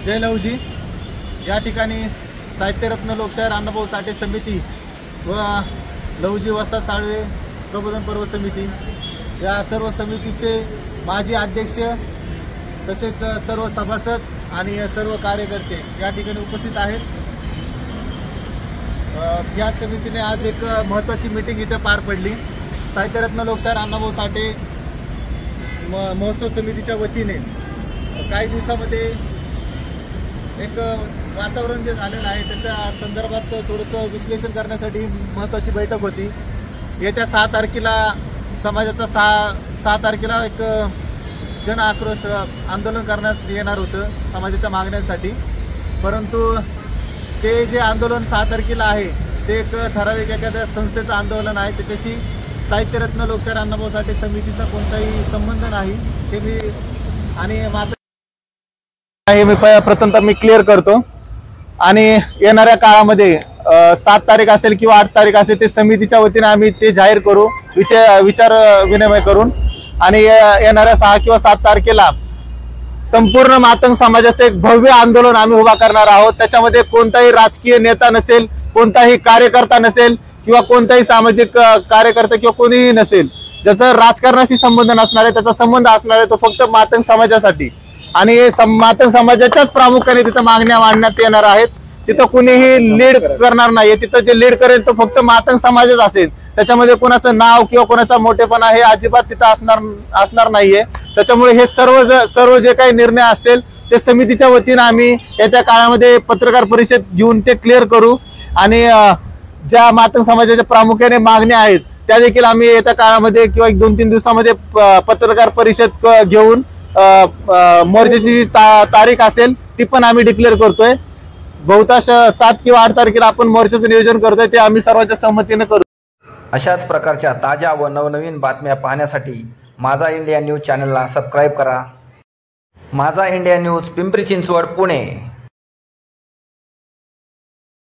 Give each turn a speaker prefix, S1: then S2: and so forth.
S1: जय लवजी। या ठिकाणी साहित्यरत्न लोकशाहीर अण्णाभाऊ साठे समिती व लवजी वस्ताद साळवे प्रबोधन पर्व समिती या सर्व समितीचे माजी अध्यक्ष तसेच सर्व सभासद आणि सर्व कार्यकर्ते या ठिकाणी उपस्थित आहेत। या समितीने आज एक महत्त्वाची मीटिंग इथे पार पडली। साहित्यरत्न लोकशाहीर अण्णाभाऊ साठे महोत्सव समितीच्या वतीने काही दिवसामध्ये एक वातावरण जे झालेलं आहे त्याच्या संदर्भात थोडंसं विश्लेषण करण्यासाठी महत्त्वाची बैठक होती। येत्या 6 तारखेला समाजाचा 6 तारखेला एक जन आक्रोश आंदोलन करण्यात येणार होतं समाजाच्या मागण्यांसाठी, परंतु ते जे आंदोलन 6 तारखेला आहे ते एक ठराविक एखाद्या संस्थेचं आंदोलन आहे, त्याच्याशी साहित्यरत्न लोकशाहीर अण्णाभाऊ साठे समितीचा कोणताही संबंध नाही। ते मी आणि हे मी प्रथमतः मी क्लिअर करतो आणि येणाऱ्या काळामध्ये 7 तारीख असेल किंवा 8 तारीख असेल ते समितीच्या वतीने आम्ही ते जाहीर करू, विचार विनिमय करून, आणि येणाऱ्या 6 किंवा 7 तारखेला संपूर्ण मातंग समाजाचं एक भव्य आंदोलन आम्ही उभा करणार आहोत। त्याच्यामध्ये कोणताही राजकीय नेता नसेल, कोणताही कार्यकर्ता नसेल किंवा कोणताही सामाजिक कार्यकर्ता किंवा कोणीही नसेल, ज्याचा राजकारणाशी संबंध नसणार आहे, त्याचा संबंध असणार आहे तो फक्त मातंग समाजासाठी, आणि मातंग समाजाच्याच प्रामुख्याने तिथं मागण्या मांडण्यात येणार आहेत। तिथं कुणीही लीड करणार नाही, तिथं जे लीड करेल तो फक्त मातंग समाजच असेल। त्याच्यामध्ये कोणाचं नाव किंवा कोणाचा मोठेपणा हे अजिबात तिथं असणार नाहीये। त्याच्यामुळे हे सर्व जे काही निर्णय असतील ते समितीच्या वतीने आम्ही येत्या काळामध्ये पत्रकार परिषद घेऊन ते क्लिअर करू, आणि ज्या मातंग समाजाच्या प्रामुख्याने मागण्या आहेत त्या देखील आम्ही येत्या काळामध्ये किंवा 1-2-3 दिवसामध्ये पत्रकार परिषद घेऊन मोर्चाची तारीख असेल ती पण आम्ही डिक्लेअर करतोय। बहुतांश 7 किंवा 8 तारखेला आपण मोर्चाचं नियोजन करतोय, ते आम्ही सर्वांच्या सहमतीने करू।
S2: अशाच प्रकारच्या ताज्या व नवनवीन बातम्या पाहण्यासाठी माझा इंडिया न्यूज चॅनलला सबस्क्राईब करा। माझा इंडिया न्यूज पिंपरी चिंचवड पुणे।